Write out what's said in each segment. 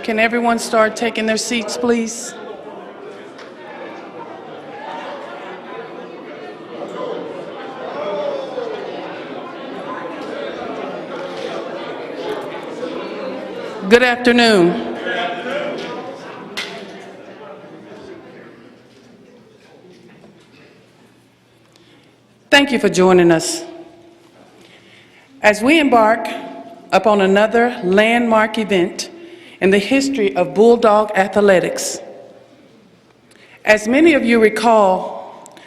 Can everyone start taking their seats, please? Good afternoon. Thank you for joining us. As we embark upon another landmark event in the history of Bulldog athletics, as many of you recall,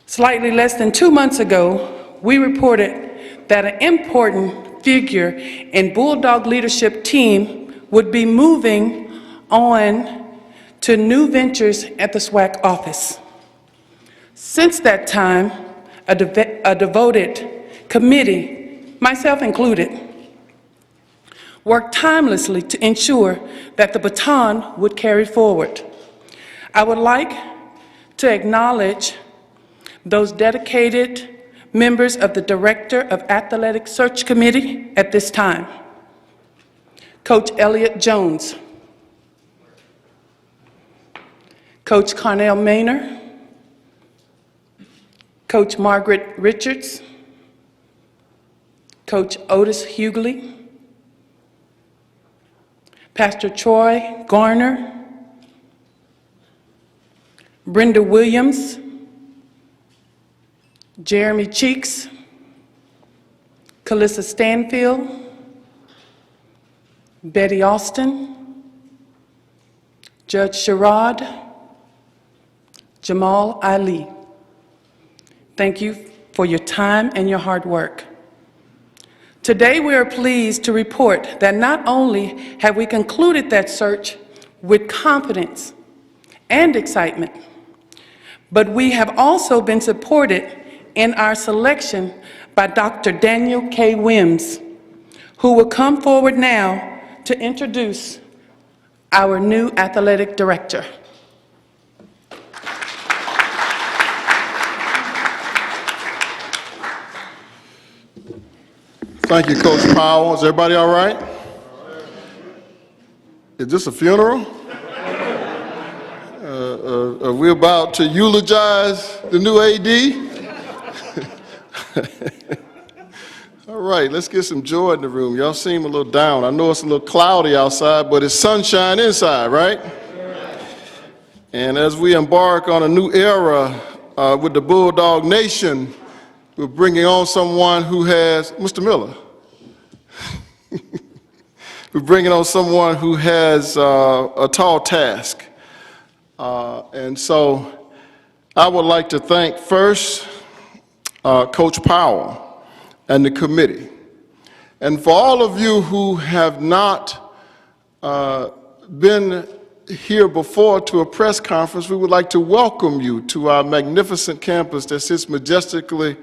slightly less than 2 months ago, we reported that an important figure in Bulldog leadership team would be moving on to new ventures at the SWAC office. Since that time, a devoted committee, myself included, worked tirelessly to ensure that the baton would carry forward. I would like to acknowledge those dedicated members of the Director of Athletic Search Committee at this time. Coach Elliott Jones, Coach Carnell Maynor, Coach Margaret Richards, Coach Otis Hughley, Pastor Troy Garner, Brenda Williams, Jeremy Cheeks, Calissa Stanfield, Betty Austin, Judge Sherrod, Jamal Ali. Thank you for your time and your hard work. Today we are pleased to report that not only have we concluded that search with confidence and excitement, but we have also been supported in our selection by Dr. Daniel K. Wims, who will come forward now to introduce our new athletic director. Thank you, Coach Powell. Is everybody all right? Is this a funeral? Are we about to eulogize the new AD? All right, let's get some joy in the room. Y'all seem a little down. I know it's a little cloudy outside, but it's sunshine inside, right? And as we embark on a new era with the Bulldog Nation, we're bringing on someone who has, Mr. Miller, we're bringing on someone who has a tall task. And so I would like to thank first Coach Powell and the committee. And for all of you who have not been here before to a press conference, we would like to welcome you to our magnificent campus that sits majestically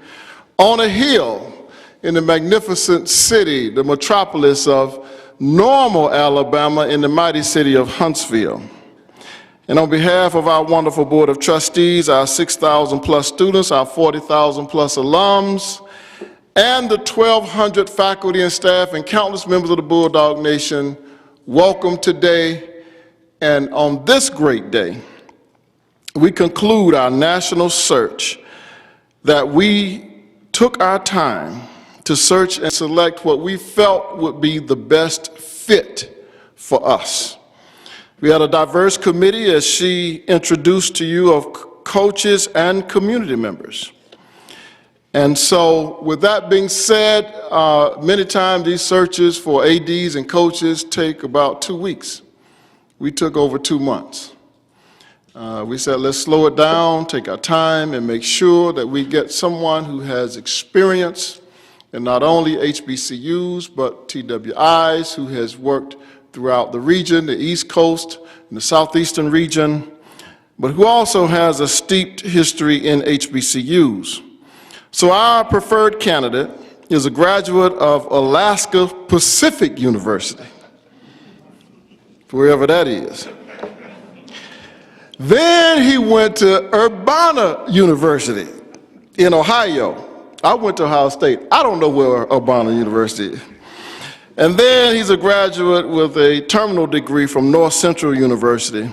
on a hill in the magnificent city, the metropolis of Normal, Alabama, in the mighty city of Huntsville. And on behalf of our wonderful Board of Trustees, our 6,000 plus students, our 40,000 plus alums, and the 1,200 faculty and staff and countless members of the Bulldog Nation, welcome today. And on this great day, we conclude our national search that we took our time to search and select what we felt would be the best fit for us. We had a diverse committee, as she introduced to you, of coaches and community members. And so with that being said, many times these searches for ADs and coaches take about 2 weeks. We took over 2 months. We said, let's slow it down, take our time, and make sure that we get someone who has experience in not only HBCUs, but TWIs, who has worked throughout the region, the East Coast, and the Southeastern region, but who also has a steeped history in HBCUs. So our preferred candidate is a graduate of Alaska Pacific University, wherever that is. Then he went to Urbana University in Ohio. I went to Ohio State. I don't know where Urbana University is. And then he's a graduate with a terminal degree from North Central University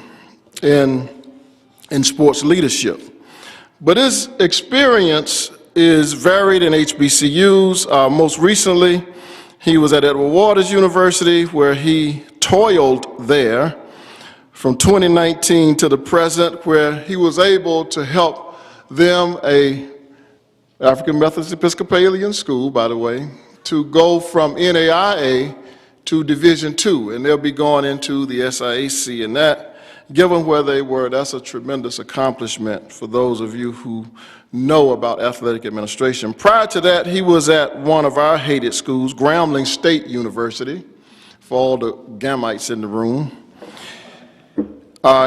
in sports leadership. But his experience is varied in HBCUs. Most recently, he was at Edward Waters University, where he toiled there from 2019 to the present, where he was able to help them, a African Methodist Episcopalian school, by the way, to go from NAIA to Division II, and they'll be going into the SIAC, and that, given where they were, that's a tremendous accomplishment for those of you who know about athletic administration. Prior to that, he was at one of our hated schools, Grambling State University, for all the Gamites in the room.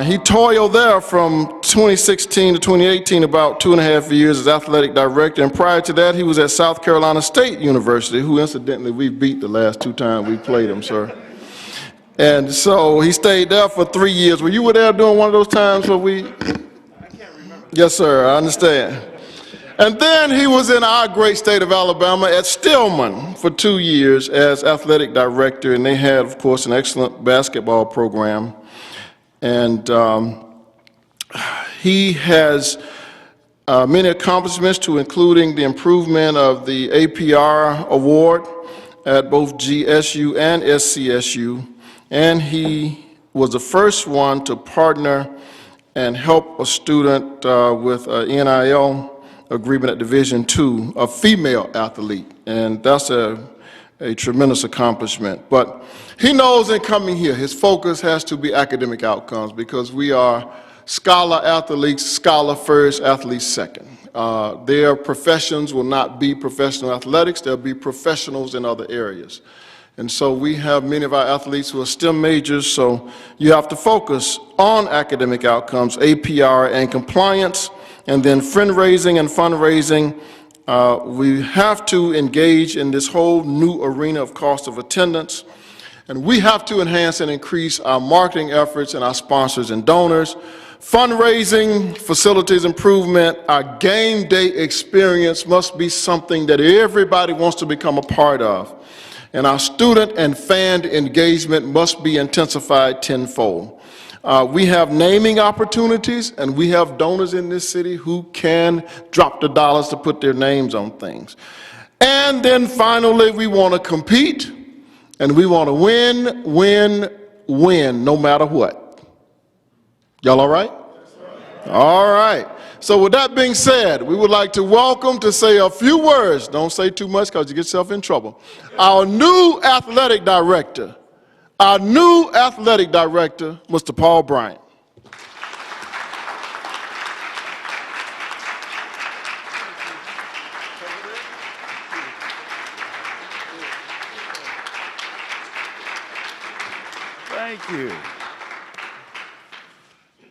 He toiled there from 2016 to 2018, about 2.5 years as athletic director, and prior to that, he was at South Carolina State University, who incidentally we beat the last 2 times we played him, sir. And so he stayed there for 3 years. Were you there during one of those times where we? I can't remember. Yes, sir, I understand. And then he was in our great state of Alabama at Stillman for 2 years as athletic director, and they had, of course, an excellent basketball program. And he has many accomplishments, to including the improvement of the APR award at both GSU and SCSU. And he was the first one to partner and help a student with an NIL agreement at Division II, a female athlete. And that's a tremendous accomplishment. But he knows in coming here, his focus has to be academic outcomes, because we are scholar athletes, scholar first, athletes second. Their professions will not be professional athletics, they'll be professionals in other areas. And so we have many of our athletes who are STEM majors, so you have to focus on academic outcomes, APR and compliance, and then fundraising and fundraising. We have to engage in this whole new arena of cost of attendance, and we have to enhance and increase our marketing efforts and our sponsors and donors. Fundraising, facilities improvement, our game day experience must be something that everybody wants to become a part of. And our student and fan engagement must be intensified tenfold. We have naming opportunities, and we have donors in this city who can drop the dollars to put their names on things. And then finally, we want to compete, and we want to win, win, win, no matter what. Y'all all right? All right. So with that being said, we would like to welcome, to say a few words, don't say too much because you get yourself in trouble, our new athletic director, Mr. Paul Bryant. Thank you.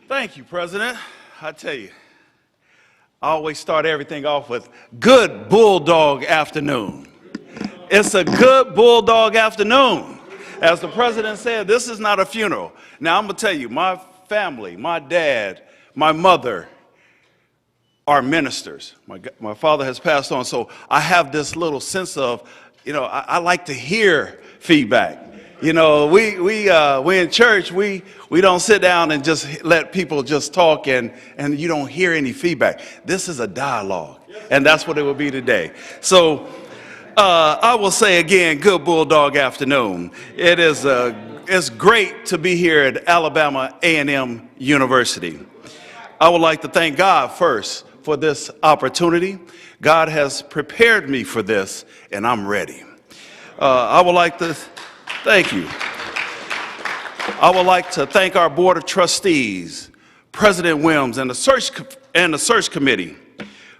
Thank you, President. I tell you, I always start everything off with good Bulldog afternoon. It's a good Bulldog afternoon. As the President said, this is not a funeral. Now, I'm going to tell you, my family, my dad, my mother are ministers. My father has passed on, so I have this little sense of, I like to hear feedback. We in church, we don't sit down and just let people just talk and you don't hear any feedback. This is a dialogue, and that's what it will be today. So I will say again, good Bulldog afternoon. It's great to be here at Alabama A&M University. I would like to thank God first for this opportunity. God has prepared me for this, and I'm ready. I would like to thank you. I would like to thank our Board of Trustees, President Williams, and the search committee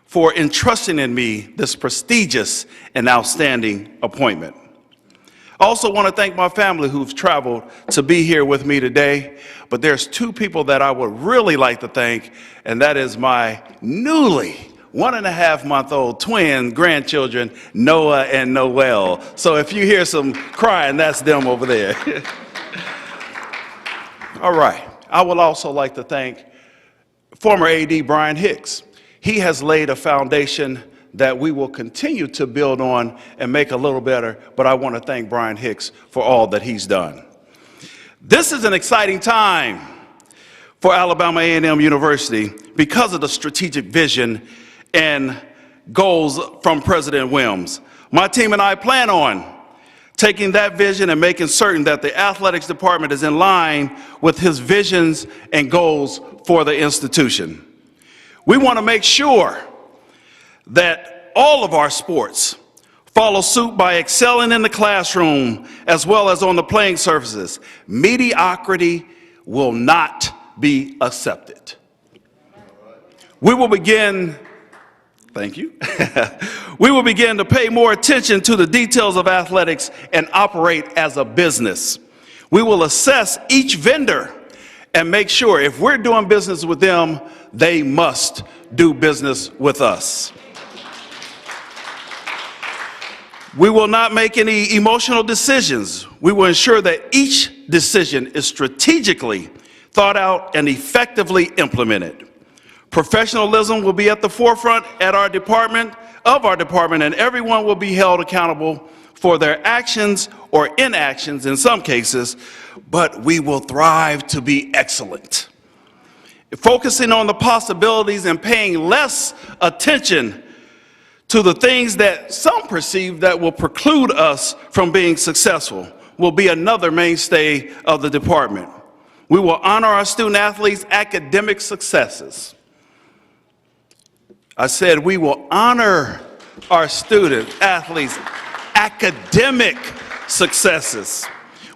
for entrusting in me this prestigious and outstanding appointment. I also want to thank my family who've traveled to be here with me today, but there's 2 people that I would really like to thank, and that is my newly 1.5-month-old twin grandchildren, Noah and Noel. So if you hear some crying, that's them over there. All right. I would also like to thank former AD Brian Hicks. He has laid a foundation that we will continue to build on and make a little better, but I want to thank Brian Hicks for all that he's done. This is an exciting time for Alabama A&M University because of the strategic vision and goals from President Williams. My team and I plan on taking that vision and making certain that the athletics department is in line with his visions and goals for the institution. We want to make sure that all of our sports follow suit by excelling in the classroom as well as on the playing surfaces. Mediocrity will not be accepted. We will begin, thank you, we will begin to pay more attention to the details of athletics and operate as a business. We will assess each vendor and make sure if we're doing business with them, they must do business with us. We will not make any emotional decisions. We will ensure that each decision is strategically thought out and effectively implemented. Professionalism will be at the forefront of our department, and everyone will be held accountable for their actions or inactions in some cases, but we will thrive to be excellent. Focusing on the possibilities and paying less attention to the things that some perceive that will preclude us from being successful will be another mainstay of the department. We will honor our student athletes' academic successes. I said we will honor our student athletes' academic successes.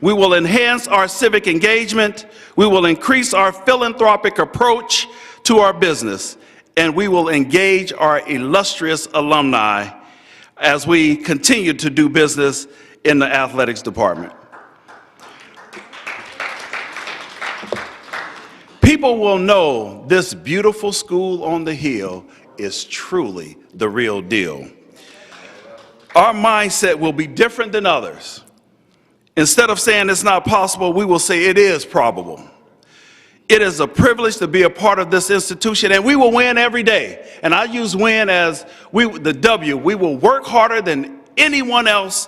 We will enhance our civic engagement. We will increase our philanthropic approach to our business, and we will engage our illustrious alumni as we continue to do business in the athletics department. People will know this beautiful school on the hill is truly the real deal. Our mindset will be different than others. Instead of saying it's not possible, we will say it is probable. It is a privilege to be a part of this institution, and we will win every day. And I use win as the W. We will work harder than anyone else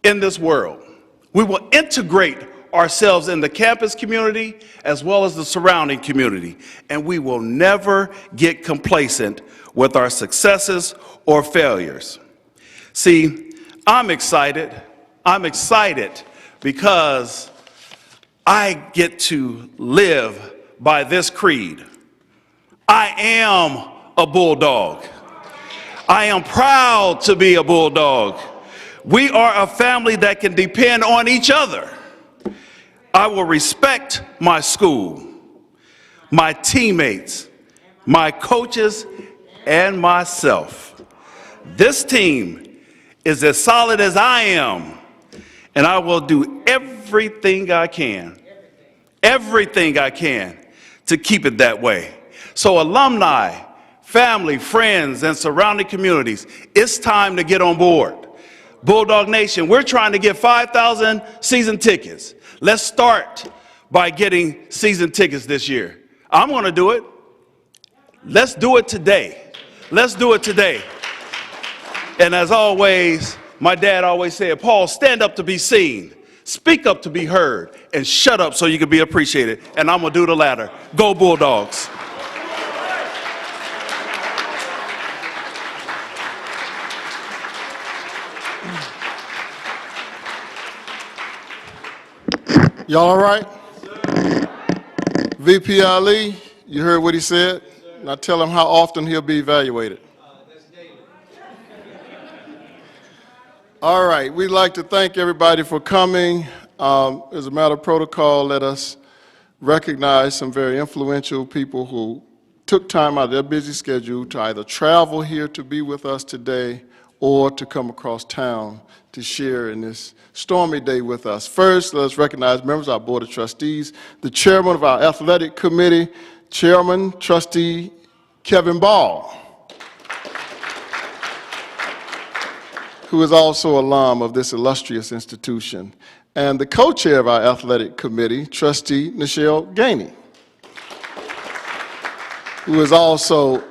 in this world. We will integrate ourselves in the campus community as well as the surrounding community, and we will never get complacent with our successes or failures. See, I'm excited because I get to live by this creed. I am a bulldog. I am proud to be a bulldog. We are a family that can depend on each other. I will respect my school, my teammates, my coaches, and myself. This team is as solid as I am, and I will do everything I can to keep it that way. So alumni, family, friends, and surrounding communities, it's time to get on board. Bulldog Nation, we're trying to get 5,000 season tickets. Let's start by getting season tickets this year. I'm going to do it. Let's do it today. Let's do it today. And as always, my dad always said, Paul, stand up to be seen, speak up to be heard, and shut up so you can be appreciated. And I'm going to do the latter. Go Bulldogs. Y'all all right? VP Ali, you heard what he said? Now tell him how often he'll be evaluated. All right, we'd like to thank everybody for coming. As a matter of protocol, let us recognize some very influential people who took time out of their busy schedule to either travel here to be with us today or to come across town to share in this stormy day with us. First, let's recognize members of our Board of Trustees, the chairman of our athletic committee, Chairman Trustee Kevin Ball, who is also alum of this illustrious institution, and the co-chair of our athletic committee, Trustee Nichelle Gainey, who is also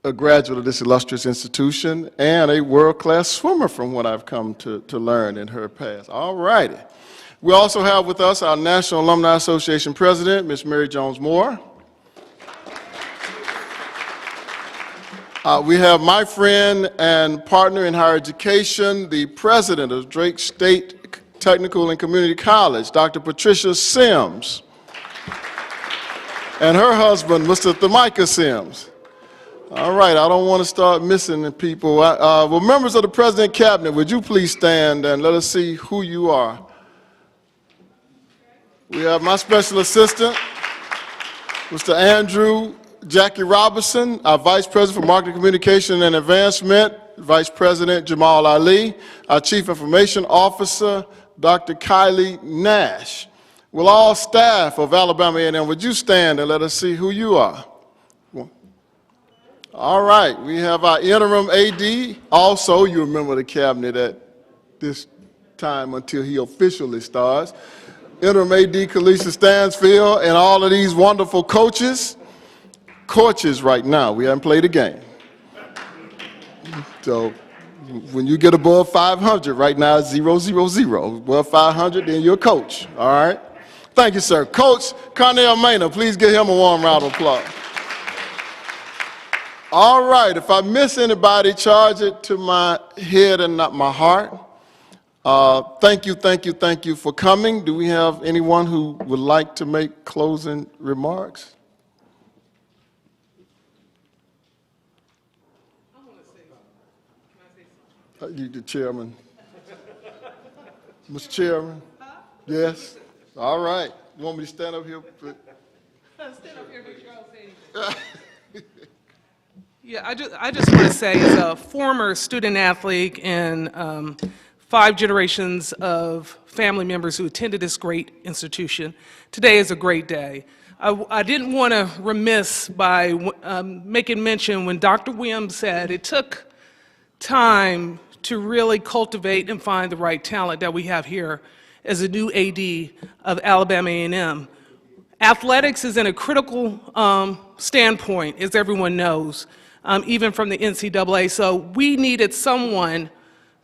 a graduate of this illustrious institution and a world-class swimmer from what I've come to learn in her past. All righty. We also have with us our National Alumni Association President, Ms. Mary Jones Moore. We have my friend and partner in higher education, the president of Drake State Technical and Community College, Dr. Patricia Sims, and her husband, Mr. Thamika Sims. All right, I don't want to start missing people. Well, members of the President Cabinet, would you please stand and let us see who you are? We have my special assistant, Mr. Andrew Jackie Robinson, our Vice President for Marketing, Communication, and Advancement, Vice President Jamal Ali, our Chief Information Officer, Dr. Kylie Nash. Will all staff of Alabama A&M, would you stand and let us see who you are? All right, we have our interim AD. Also, you remember the cabinet at this time until he officially starts. Interim AD Kalisha Stansfield and all of these wonderful coaches. Coaches right now, we haven't played a game. So when you get above 500, right now it's 0-0-0. Above 500, then you're a coach, all right? Thank you, sir. Coach Carnell Maynard, please give him a warm round of applause. All right, if I miss anybody, charge it to my head and not my heart. Thank you for coming. Do we have anyone who would like to make closing remarks? I want to say something. Can I say something? You, the chairman. Mr. Chairman? Yes? All right. You want me to stand up here? Stand up here, make sure I don't say anything. Yeah, I just want to say, as a former student athlete and 5 generations of family members who attended this great institution, today is a great day. I didn't want to remiss by making mention when Dr. Williams said it took time to really cultivate and find the right talent that we have here as a new AD of Alabama A&M. Athletics is in a critical standpoint, as everyone knows. Even from the NCAA. So we needed someone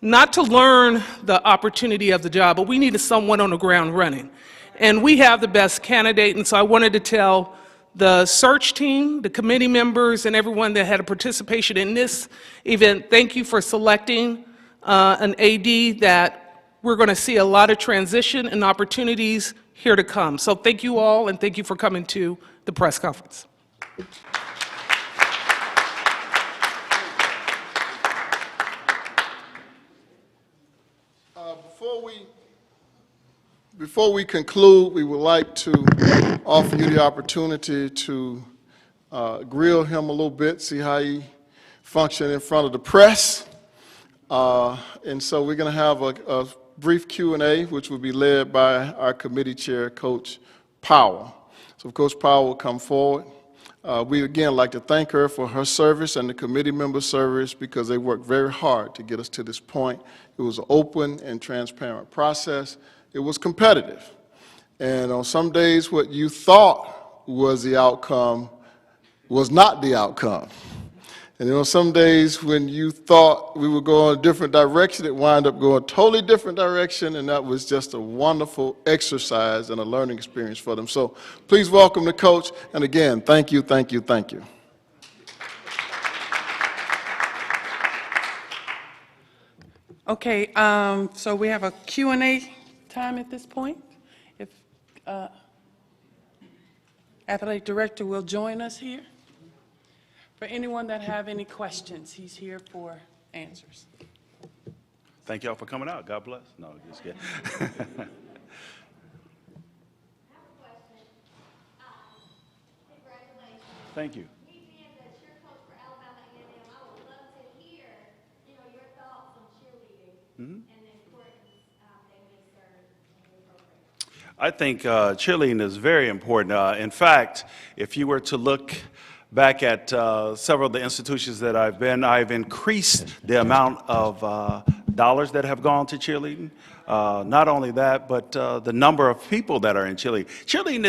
not to learn the opportunity of the job, but we needed someone on the ground running. And we have the best candidate, and so I wanted to tell the search team, the committee members, and everyone that had a participation in this event, thank you for selecting an AD that we're going to see a lot of transition and opportunities here to come. So thank you all, and thank you for coming to the press conference. Before we conclude, we would like to offer you the opportunity to grill him a little bit, see how he functions in front of the press. And so we're going to have a brief Q&A, which will be led by our committee chair, Coach Powell. So Coach Powell will come forward. We again like to thank her for her service and the committee member service because they worked very hard to get us to this point. It was an open and transparent process. It was competitive. And on some days, what you thought was the outcome was not the outcome. And then on some days when you thought we would go in a different direction, it wound up going a totally different direction, and that was just a wonderful exercise and a learning experience for them. So please welcome the coach, and again, thank you. Okay, so we have a Q&A time at this point. If Athletic Director will join us here. For anyone that have any questions, he's here for answers. Thank y'all for coming out. God bless. No, just kidding. Thank you. Me being the cheer coach for Alabama A&M, I would love to hear, your thoughts on cheerleading and the importance they may serve in your program. I think cheerleading is very important. In fact, if you were to look back at several of the institutions that I've been, I've increased the amount of dollars that have gone to cheerleading. Not only that, but the number of people that are in cheerleading. Cheerleading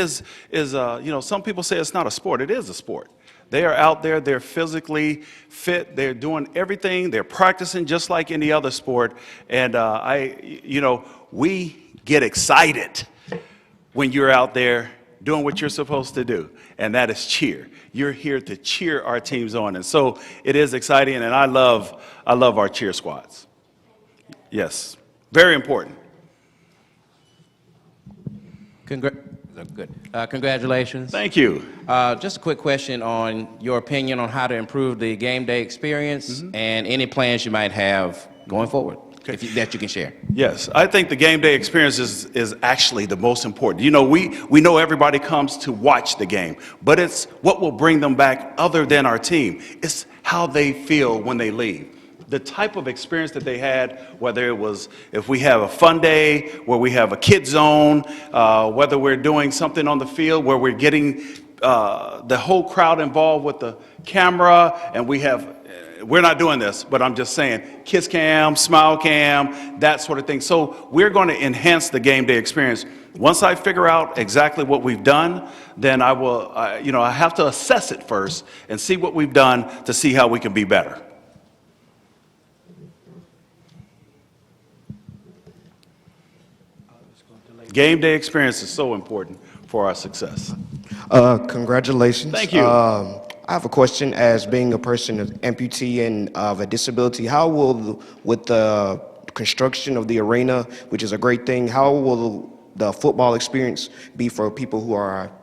is some people say it's not a sport. It is a sport. They are out there, they're physically fit, they're doing everything, they're practicing just like any other sport. And we get excited when you're out there doing what you're supposed to do, and that is cheer. You're here to cheer our teams on, and so it is exciting, and I love our cheer squads. Yes, very important. Good. Congratulations. Thank you. Just a quick question on your opinion on how to improve the game day experience and any plans you might have going forward that you can share. Yes, I think the game day experience is actually the most important. You know, we know everybody comes to watch the game, but it's what will bring them back other than our team. It's how they feel when they leave. The type of experience that they had, whether it was if we have a fun day, where we have a kid zone, whether we're doing something on the field where we're getting the whole crowd involved with the camera, and we're not doing this, but I'm just saying, kiss cam, smile cam, that sort of thing. So we're going to enhance the game day experience. Once I figure out exactly what we've done, then I will, I have to assess it first and see what we've done to see how we can be better. Game day experience is so important for our success. Congratulations. Thank you. I have a question. As being a person of amputee and of a disability, how will, with the construction of the arena, which is a great thing, how will the football experience be for people who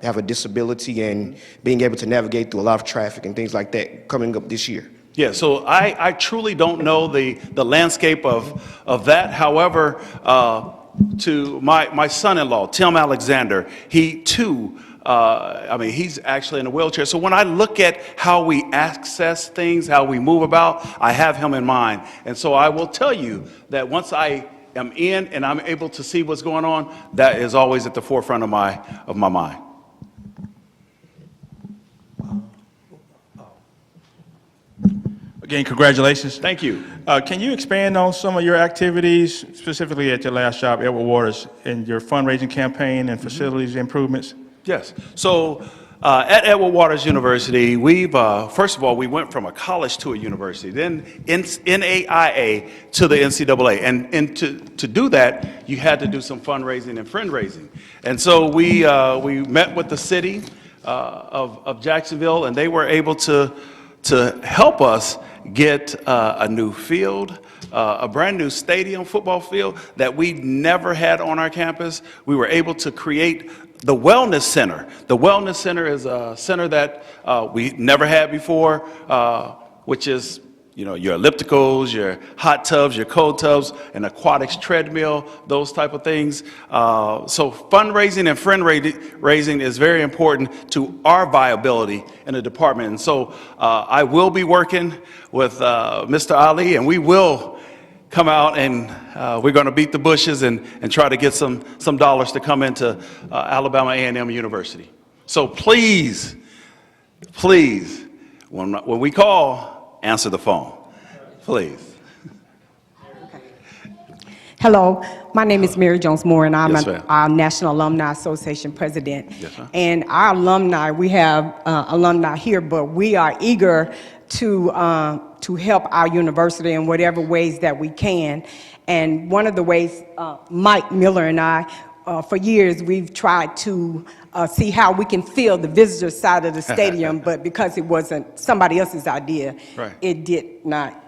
have a disability and being able to navigate through a lot of traffic and things like that coming up this year? Yeah, so I truly don't know the landscape of that. However, to my son-in-law, Tim Alexander, he too, he's actually in a wheelchair. So when I look at how we access things, how we move about, I have him in mind. And so I will tell you that once I am in and I'm able to see what's going on, that is always at the forefront of my mind. Again, congratulations. Thank you. Can you expand on some of your activities, specifically at your last job, Edward Waters, in your fundraising campaign and facilities improvements? Yes. So at Edward Waters University, we've, first of all, we went from a college to a university, then NAIA to the NCAA. And to do that, you had to do some fundraising and friend raising. And so we met with the city of Jacksonville, and they were able to help us get a new field, a brand new stadium football field that we never had on our campus. We were able to create the Wellness Center. The Wellness Center is a center that we never had before, which is, your ellipticals, your hot tubs, your cold tubs, an aquatics treadmill, those type of things. So fundraising and friend raising is very important to our viability in the department. And so I will be working with Mr. Ali, and we will come out and we're going to beat the bushes and try to get some dollars to come into Alabama A&M University. So please, when we call, answer the phone, please. Hello, my name is Mary Jones Moore, and I'm Yes, ma'am. our National Alumni Association president. Yes, ma'am. And our alumni, we have alumni here, but we are eager to help our university in whatever ways that we can. And one of the ways, Mike Miller and I, for years, we've tried to see how we can fill the visitor side of the stadium, but because it wasn't somebody else's idea, Right. it did not,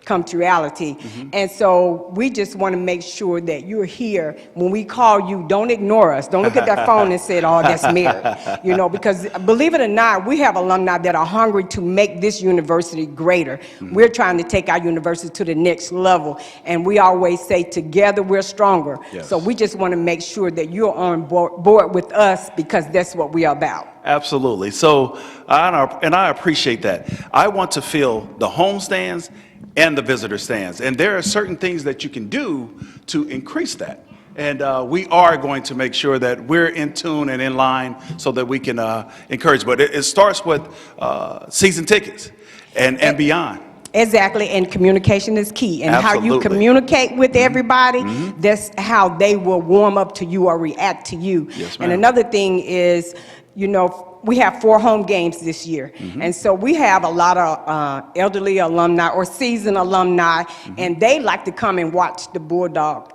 come to reality. And so we just want to make sure that you're here. When we call you, don't ignore us. Don't look at that phone and say, oh, that's Mary. Because believe it or not, we have alumni that are hungry to make this university greater. We're trying to take our university to the next level. And we always say, together we're stronger. Yes. So we just want to make sure that you're on board with us, because that's what we are about. Absolutely. So, and I appreciate that. I want to fill the home stands and the visitor stands. And there are certain things that you can do to increase that. And we are going to make sure that we're in tune and in line so that we can encourage. But it starts with season tickets and beyond. Exactly, and communication is key. And how you Absolutely. communicate with everybody, that's how they will warm up to you or react to you. Yes, And ma'am. another thing is, you know, we have 4 home games this year. And so we have a lot of elderly alumni or seasoned alumni, and they like to come and watch the Bulldog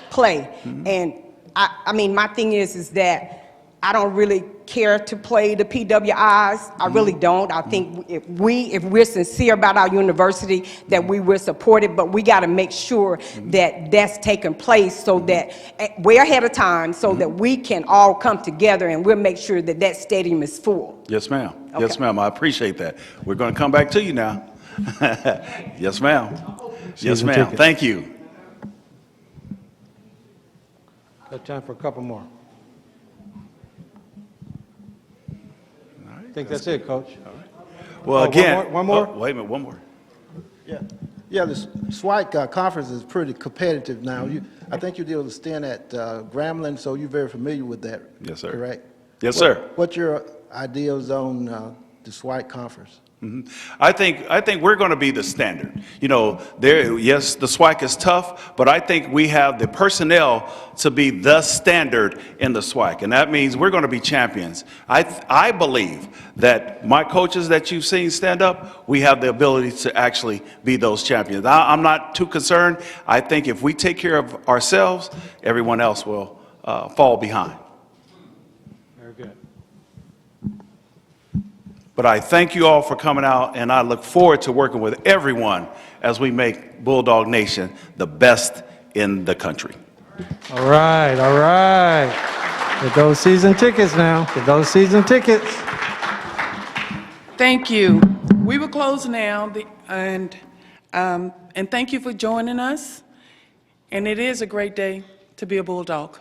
play. And I mean, my thing is that I don't really care to play the PWIs. I really don't. I think if we're sincere about our university, that we will support it, but we got to make sure that that's taking place so that way ahead of time, so that we can all come together and we'll make sure that that stadium is full. Yes, ma'am. Okay. Yes, ma'am. I appreciate that. We're going to come back to you now. Yes, ma'am. Yes, Season ma'am. tickets. Thank you. Got time for a couple more. I think that's it, Coach. Well, Oh, one again. more? One more? Oh, wait a minute, one more. Yeah, the SWIC conference is pretty competitive now. I think you did a stint at Grambling, so you're very familiar with that. Yes, sir. Correct? Yes, sir. What's your ideas on the SWIC conference? I think we're going to be the standard. You know, yes, the SWIC is tough, but I think we have the personnel to be the standard in the SWIC, and that means we're going to be champions. I believe that my coaches that you've seen stand up, we have the ability to actually be those champions. I'm not too concerned. I think if we take care of ourselves, everyone else will fall behind. Very good. But I thank you all for coming out, and I look forward to working with everyone as we make Bulldog Nation the best in the country. All right, all right. Get those season tickets now. Get those season tickets. Thank you. We will close now, and thank you for joining us. And it is a great day to be a Bulldog.